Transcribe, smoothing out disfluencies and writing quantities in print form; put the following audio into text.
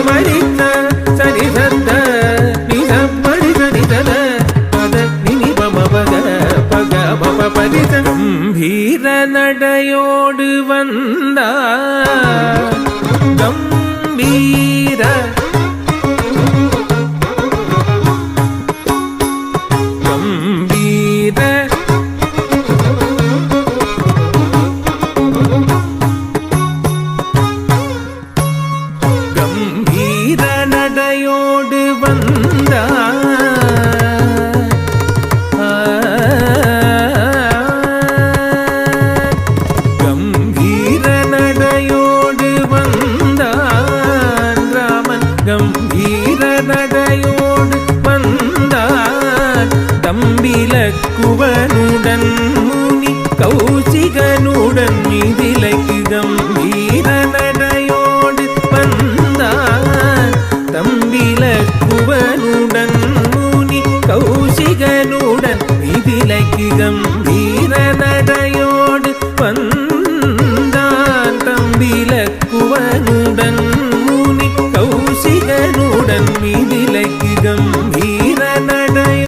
மரித்த சரி சத்த நிசப்படி சரிதல பத நினி பம பக பக பப பரிச கம்பீர நடையோடு வந்தா கம்பீர நடையோடு வந்த கம்பீர நடையோடு வந்தான் ராமன் கம்பீர நடையோடு வந்தான் தம்பிலக்குவனுடன் முனி கௌசிகனுடன் இதிலைக்கு கம்பீர நடையோடு வந்தான் தம்பிலக்குவனுடன் முனி கௌசிகனுடன் இதிலைக்கு